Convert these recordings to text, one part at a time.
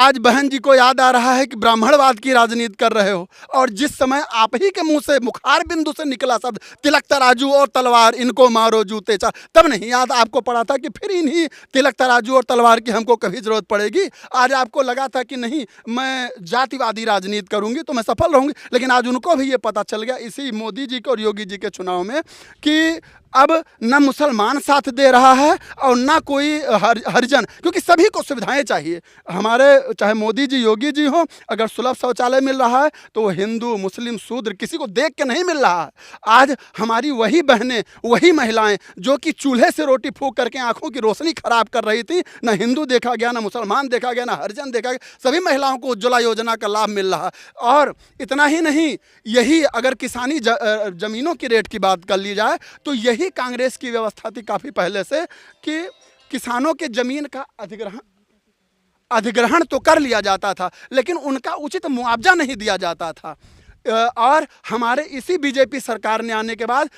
आज बहन जी को याद आ रहा है कि ब्राह्मणवाद की राजनीति कर रहे हो, और जिस समय आप ही के मुंह से मुखार बिंदु से निकला शब्द तिलक तराजू और तलवार इनको मारो जूते चार, तब नहीं याद आपको पड़ा था कि फिर इन्हीं तिलक तराजू और तलवार की हमको कभी जरूरत पड़ेगी। आज आपको लगा था कि नहीं मैं जातिवादी राजनीति करूंगी तो मैं सफल रहूंगी, लेकिन आज उनको भी ये पता चल गया इसी मोदी जी के और योगी जी के चुनाव में कि अब न मुसलमान साथ दे रहा है और ना कोई हरिजन, क्योंकि सभी को सुविधाएं चाहिए। हमारे चाहे मोदी जी योगी जी हों, अगर सुलभ शौचालय मिल रहा है तो वो हिंदू मुस्लिम शूद्र किसी को देख के नहीं मिल रहा है। आज हमारी वही बहनें वही महिलाएं जो कि चूल्हे से रोटी फूंक करके आंखों की रोशनी खराब कर रही थी, ना हिंदू देखा गया, ना मुसलमान देखा गया, ना हरिजन देखा गया, सभी महिलाओं को उज्ज्वला योजना का लाभ मिल रहा है। और इतना ही नहीं, यही अगर किसानी ज़मीनों की रेट की बात कर ली जाए तो यही कांग्रेस की व्यवस्था थी काफ़ी पहले से कि किसानों के ज़मीन का अधिग्रहण तो कर लिया जाता था, लेकिन उनका उचित मुआवजा नहीं दिया जाता था। और हमारे इसी बीजेपी सरकार ने आने के बाद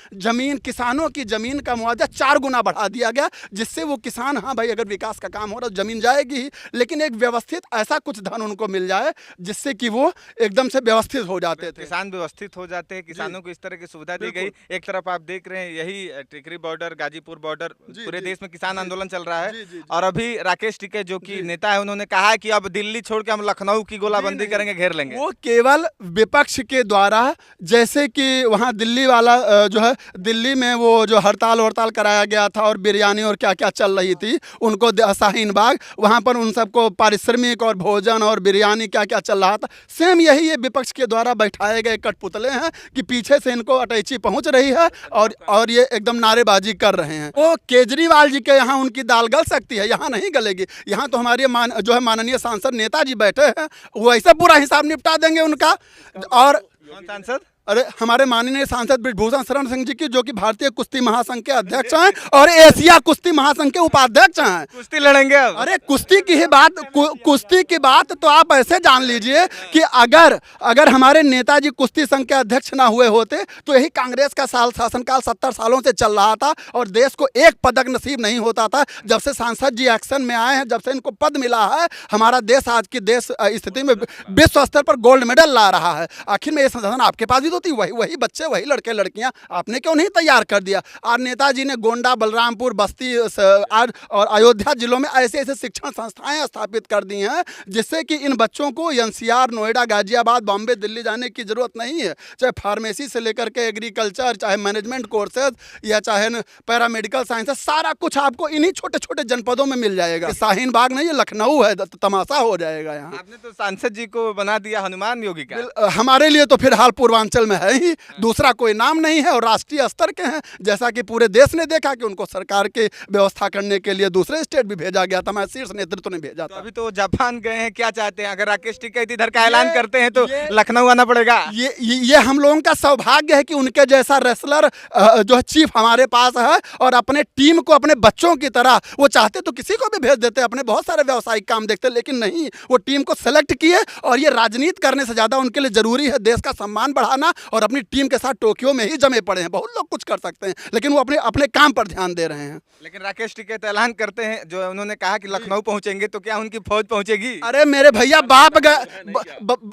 किसानों की ज़मीन का मुआवजा 4 गुना बढ़ा दिया गया, जिससे वो किसान, हाँ भाई अगर विकास का काम हो रहा है ज़मीन जाएगी ही, लेकिन एक व्यवस्थित ऐसा कुछ धन उनको मिल जाए जिससे कि वो एकदम से व्यवस्थित हो जाते थे, किसान व्यवस्थित हो जाते हैं। किसानों को इस तरह की सुविधा दी गई। एक तरफ आप देख रहे हैं यही टिकरी बॉर्डर, गाजीपुर बॉर्डर, पूरे देश में किसान आंदोलन चल रहा है। और अभी राकेश टिकैत जो कि नेता है, उन्होंने कहा है कि अब दिल्ली छोड़ के हम लखनऊ की गोलाबंदी करेंगे, घेर लेंगे। वो केवल विपक्ष के द्वारा, जैसे कि वहाँ दिल्ली वाला जो है, दिल्ली में वो जो हड़ताल कराया गया था और बिरयानी और क्या क्या चल रही थी, उनको शाहीन बाग वहाँ पर उन सबको पारिश्रमिक और भोजन और बिरयानी क्या क्या चल रहा था, सेम यही ये विपक्ष के द्वारा बैठाए गए कठपुतले हैं कि पीछे से इनको अटैची पहुँच रही है और ये एकदम नारेबाजी कर रहे हैं। वो केजरीवाल जी के यहाँ उनकी दाल गल सकती है, यहाँ नहीं गलेगी। यहाँ तो हमारे जो है माननीय सांसद नेताजी बैठे हैं, वो ऐसा पूरा हिसाब निपटा देंगे उनका। और कौन सांसद? अरे हमारे माननीय सांसद ब्रिजभूषण शरण सिंह जी की, जो कि भारतीय कुश्ती महासंघ के अध्यक्ष हैं और एशिया कुश्ती महासंघ के उपाध्यक्ष हैं। कुश्ती लड़ेंगे अब। अरे कुश्ती की ही बात, कुश्ती की बात तो आप ऐसे जान लीजिए कि अगर हमारे नेताजी कुश्ती संघ के अध्यक्ष ना हुए होते तो यही कांग्रेस का शासनकाल 70 सालों से चल रहा था और देश को एक पदक नसीब नहीं होता था। जब से सांसद जी एक्शन में आए हैं, जब से इनको पद मिला है, हमारा देश आज की देश स्थिति में विश्व स्तर पर गोल्ड मेडल ला रहा है। आखिर में ये संसाधन आपके पास भी होती, वही बच्चे वही लड़के लड़कियां आपने क्यों नहीं तैयार कर दिया? आज नेताजी ने गोंडा, बलरामपुर, बस्ती और अयोध्या जिलों में ऐसे ऐसे शिक्षण संस्थाएं स्थापित कर दी हैं जिससे कि इन बच्चों को एनसीआर, नोएडा, गाजियाबाद, बॉम्बे, दिल्ली जाने की जरूरत नहीं है। चाहे फार्मेसी से लेकर के एग्रीकल्चर, चाहे मैनेजमेंट कोर्सेज या चाहे पैरामेडिकल साइंसेस, सारा कुछ आपको इन्हीं छोटे छोटे जनपदों में मिल जाएगा। शाहीन बाग नहीं, ये लखनऊ है, तमाशा हो जाएगा यहाँ। आपने तो सांसद जी को बना दिया हनुमान योगी का। हमारे लिए तो फिलहाल पूर्वांचल में है ही, दूसरा कोई नाम नहीं है, और राष्ट्रीय स्तर के हैं। जैसा कि पूरे देश ने देखा कि उनको सरकार की व्यवस्था करने के लिए दूसरे स्टेट भी भेजा गया था, मैं शीर्ष नेतृत्व ने भेजा था। अभी तो जापान गए हैं, क्या चाहते हैं? अगर राकेश टिकैत इधर का ऐलान करते हैं तो लखनऊ आना पड़ेगा। ये हम लोगों का सौभाग्य है कि उनके जैसा रेसलर जो है चीफ हमारे पास है, और अपने टीम को अपने बच्चों की तरह, वो चाहते तो किसी को भी भेज देते, अपने बहुत सारे व्यावसायिक काम देखते, लेकिन नहीं, वो टीम को सेलेक्ट किए। और ये राजनीति करने से ज़्यादा उनके लिए ज़रूरी है देश का सम्मान बढ़ाना, और अपनी टीम के साथ टोक्यो में ही जमे पड़े हैं। बहुत लोग कुछ कर सकते हैं, लेकिन वो अपने काम पर ध्यान दे रहे हैं। लेकिन राकेश टिकैत ऐलान करते हैं, जो उन्होंने कहा कि लखनऊ पहुंचेंगे, तो क्या उनकी फौज पहुंचेगी? अरे मेरे भैया, बाप गया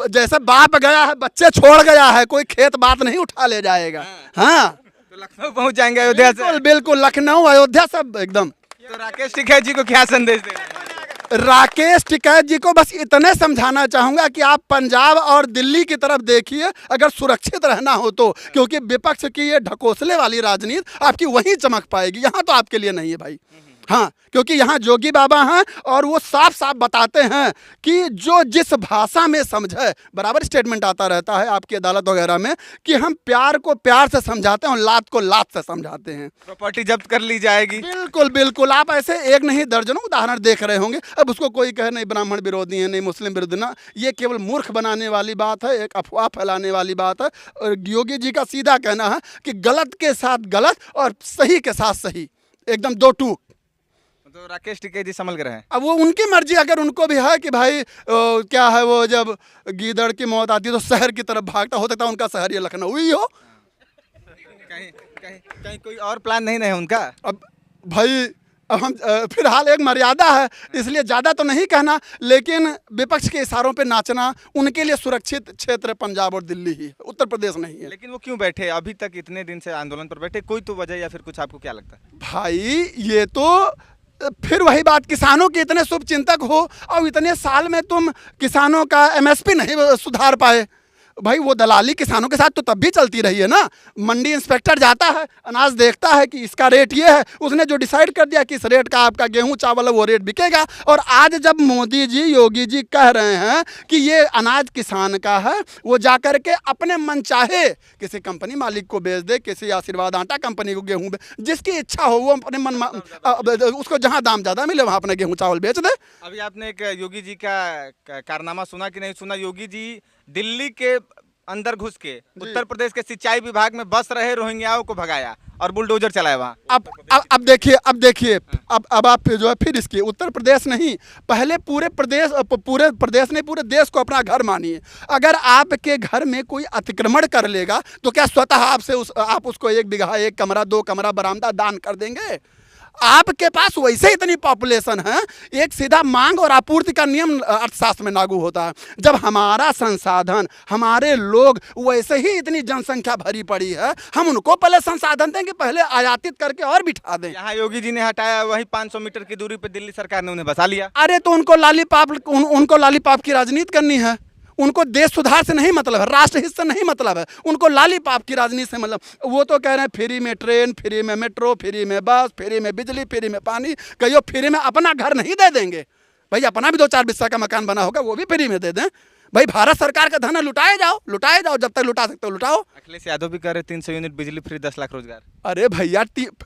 जैसे बाप गया है, बच्चे छोड़ गया है, कोई खेत बात नहीं उठा ले जाएगा। हाँ, तो लखनऊ पहुंच जाएंगे अयोध्या से। बिल्कुल लखनऊ अयोध्या सब एकदम। तो राकेश टिकैत जी को क्या संदेश दे? राकेश टिकैत जी को बस इतने समझाना चाहूँगा कि आप पंजाब और दिल्ली की तरफ देखिए अगर सुरक्षित रहना हो तो, क्योंकि विपक्ष की ये ढकोसले वाली राजनीति आपकी वहीं चमक पाएगी, यहाँ तो आपके लिए नहीं है भाई। हाँ, क्योंकि यहाँ जोगी बाबा हैं और वो साफ साफ बताते हैं कि जो जिस भाषा में समझे, बराबर स्टेटमेंट आता रहता है आपकी अदालत वगैरह में कि हम प्यार को प्यार से समझाते हैं और लात को लात से समझाते हैं। प्रॉपर्टी जब्त कर ली जाएगी। बिल्कुल बिल्कुल, आप ऐसे एक नहीं दर्जनों उदाहरण देख रहे होंगे। अब उसको कोई कहे नहीं ब्राह्मण विरोधी है, नहीं मुस्लिम विरोधी, ना, ये केवल मूर्ख बनाने वाली बात है, एक अफवाह फैलाने वाली बात है। और योगी जी का सीधा कहना है कि गलत के साथ गलत और सही के साथ सही, एकदम दो टूक। तो राकेश टिकैत जी संभल कर रहे हैं। अब वो उनकी मर्जी, अगर उनको भी है कि भाई क्या है, वो जब गीदड़ की मौत आती है तो शहर की तरफ भागता, हो सकता है उनका शहर ये लखनऊ ही हो। कहीं कोई और प्लान नहीं है उनका? अब भाई अब हम फिलहाल एक मर्यादा है, इसलिए ज़्यादा तो नहीं कहना, लेकिन विपक्ष के इशारों पे नाचना उनके लिए सुरक्षित क्षेत्र पंजाब और दिल्ली ही है, उत्तर प्रदेश नहीं है। लेकिन वो क्यों बैठे अभी तक, इतने दिन से आंदोलन पर बैठे, कोई तो वजह या फिर कुछ आपको क्या लगता है? भाई ये तो फिर वही बात, किसानों के इतने शुभ चिंतक हो और इतने साल में तुम किसानों का एमएसपी नहीं सुधार पाए। भाई वो दलाली किसानों के साथ तो तब भी चलती रही है ना। मंडी इंस्पेक्टर जाता है, अनाज देखता है कि इसका रेट ये है, उसने जो डिसाइड कर दिया कि इस रेट का आपका गेहूं चावल है वो रेट बिकेगा। और आज जब मोदी जी योगी जी कह रहे हैं कि ये अनाज किसान का है, वो जा कर के अपने मनचाहे किसी कंपनी मालिक को बेच दे, किसी आशीर्वाद आटा कंपनी को गेहूँ, जिसकी इच्छा हो वो अपने मन उसको जहाँ दाम ज़्यादा मिले वहाँ अपने गेहूँ चावल बेच दे। अभी आपने एक योगी जी का कारनामा सुना कि नहीं सुना? योगी जी दिल्ली के अंदर घुस के उत्तर प्रदेश के सिंचाई विभाग में बस रहे रोहिंग्याओं को भगाया और बुलडोजर चलाया वहाँ। अब देखिए अब आप जो है फिर इसकी उत्तर प्रदेश नहीं, पहले पूरे प्रदेश नहीं पूरे देश को अपना घर मानिए। अगर आपके घर में कोई अतिक्रमण कर लेगा तो क्या स्वतः आपसे आप उसको 1 बीघा 1 कमरा 2 कमरा बरामदा दान कर देंगे? आपके पास वैसे इतनी पॉपुलेशन है, एक सीधा मांग और आपूर्ति का नियम अर्थशास्त्र में लागू होता है। जब हमारा संसाधन, हमारे लोग वैसे ही इतनी जनसंख्या भरी पड़ी है, हम उनको पहले संसाधन देंगे, पहले आयातित करके और बिठा दें। यहाँ योगी जी ने हटाया, वही 500 मीटर की दूरी पे दिल्ली सरकार ने उन्हें बसा लिया। अरे तो उनको लॉलीपॉप की राजनीति करनी है। उनको देश सुधार से नहीं मतलब है, राष्ट्र हित से नहीं मतलब है, उनको लॉलीपॉप की राजनीति से मतलब। वो तो कह रहे हैं फ्री में ट्रेन, फ्री में मेट्रो, फ्री में बस, फ्री में बिजली, फ्री में पानी, कहियो फ्री में अपना घर नहीं दे देंगे। भाई अपना भी 2-4 बिस्सा का मकान बना होगा वो भी फ्री में दे दें। भाई भारत सरकार का धन है, लुटाए जाओ, जब तक लुटा सकते हो लुटाओ। अखिलेश यादव भी कह रहे 300 यूनिट बिजली फ्री, 10 लाख रोजगार। अरे भैया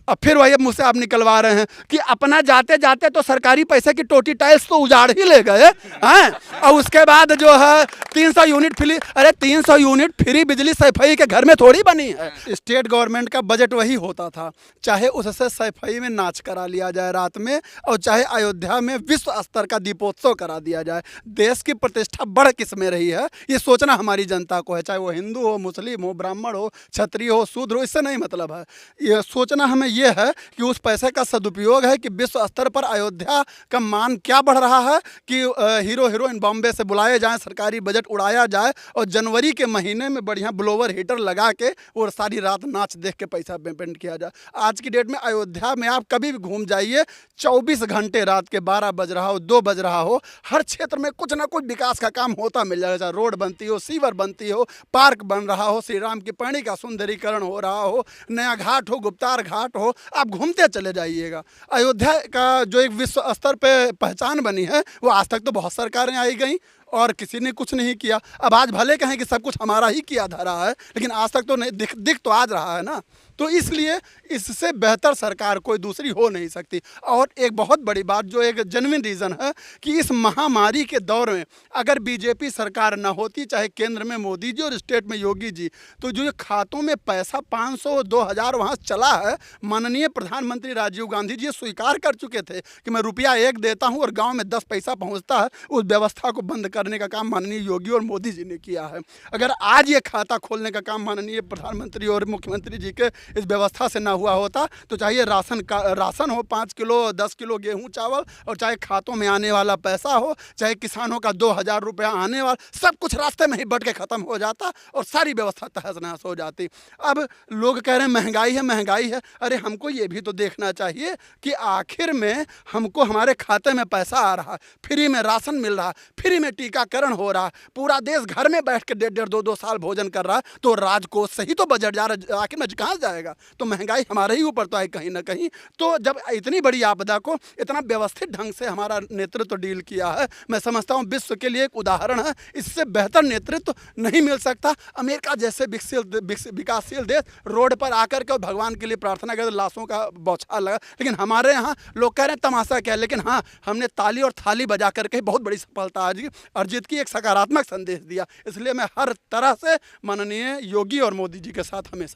अब फिर वही मुझसे आप निकलवा रहे हैं कि अपना जाते जाते तो सरकारी पैसे की टोटी टाइल्स तो उजाड़ ही ले गए हैं, और उसके बाद जो है 300 यूनिट फ्री। अरे 300 यूनिट फ्री बिजली सैफई के घर में थोड़ी बनी है। स्टेट गवर्नमेंट का बजट वही होता था, चाहे उससे सैफई में नाच करा लिया जाए रात में, और चाहे अयोध्या में विश्व स्तर का दीपोत्सव करा दिया जाए। देश की प्रतिष्ठा बढ़ किस में रही है ये सोचना हमारी जनता को है, चाहे वो हिंदू हो, मुस्लिम हो, ब्राह्मण हो, क्षत्रिय हो, शूद्र हो, इससे नहीं मतलब है। ये सोचना हमें ये है कि उस पैसे का सदुपयोग है कि विश्व स्तर पर अयोध्या का मान क्या बढ़ रहा है, कि हीरो हीरोइन बॉम्बे से बुलाए जाएं, सरकारी बजट उड़ाया जाए, और जनवरी के महीने में बढ़िया ब्लोवर हीटर लगा के और सारी रात नाच देख के पैसा पेमेंट किया जाए। आज की डेट में अयोध्या में आप कभी भी घूम जाइए, 24 घंटे रात के 12 बज रहा हो, 2 बज रहा हो, हर क्षेत्र में कुछ ना कुछ विकास का काम होता मिल जाएगा। रोड बनती हो, सीवर बनती हो, पार्क बन रहा हो, श्री राम की पैड़ी का सुंदरीकरण हो रहा हो, नया घाट हो, गुप्तार घाट हो, आप घूमते चले जाइएगा। अयोध्या का जो एक विश्व स्तर पे पहचान बनी है, वो आज तक तो बहुत सरकारें आई गई और किसी ने कुछ नहीं किया। अब आज भले कहें कि सब कुछ हमारा ही किया धरा है, लेकिन आज तक तो नहीं दिख तो आज रहा है ना। तो इसलिए इससे बेहतर सरकार कोई दूसरी हो नहीं सकती। और एक बहुत बड़ी बात जो एक जेन्युइन रीज़न है कि इस महामारी के दौर में अगर बीजेपी सरकार ना होती, चाहे केंद्र में मोदी जी और स्टेट में योगी जी, तो जो ये खातों में पैसा 500 2000 वहाँ चला है, माननीय प्रधानमंत्री राजीव गांधी जी स्वीकार कर चुके थे कि मैं रुपया 1 देता हूँ और गाँव में 10 पैसा पहुँचता है। उस व्यवस्था को बंद करने का काम माननीय योगी और मोदी जी ने किया है। अगर आज ये खाता खोलने का काम माननीय प्रधानमंत्री और मुख्यमंत्री जी के इस व्यवस्था से ना हुआ होता, तो चाहे राशन हो 5 किलो 10 किलो गेहूं चावल, और चाहे खातों में आने वाला पैसा हो, चाहे किसानों का 2000 रुपया आने वाला, सब कुछ रास्ते में ही बट के ख़त्म हो जाता और सारी व्यवस्था तहस नहस हो जाती। अब लोग कह रहे हैं महंगाई है। अरे हमको ये भी तो देखना चाहिए कि आखिर में हमको हमारे खाते में पैसा आ रहा, फ्री में राशन मिल रहा, फ्री में टीकाकरण हो रहा, पूरा देश घर में बैठ के 1.5 2 साल भोजन कर रहा, तो राजकोष से ही तो बजट जा रहा, आखिर में कहाँ जाएगा? तो महंगाई हमारे ही ऊपर तो है कहीं ना कहीं। तो जब इतनी बड़ी आपदा को इतना व्यवस्थित ढंग से हमारा नेतृत्व डील किया है, मैं समझता हूँ विश्व के लिए एक उदाहरण है। इससे बेहतर नेतृत्व नहीं मिल सकता। अमेरिका जैसे विकासशील देश रोड पर आकर के भगवान के लिए प्रार्थना करते, लाशों का बौछार लगा, लेकिन हमारे यहाँ लोग कह रहे हैं तमाशा क्या। लेकिन हाँ, हमने ताली और थाली बजा करके बहुत बड़ी सफलता आज अर्जित की, एक सकारात्मक संदेश दिया। इसलिए मैं हर तरह से माननीय योगी और मोदी जी के साथ हमेशा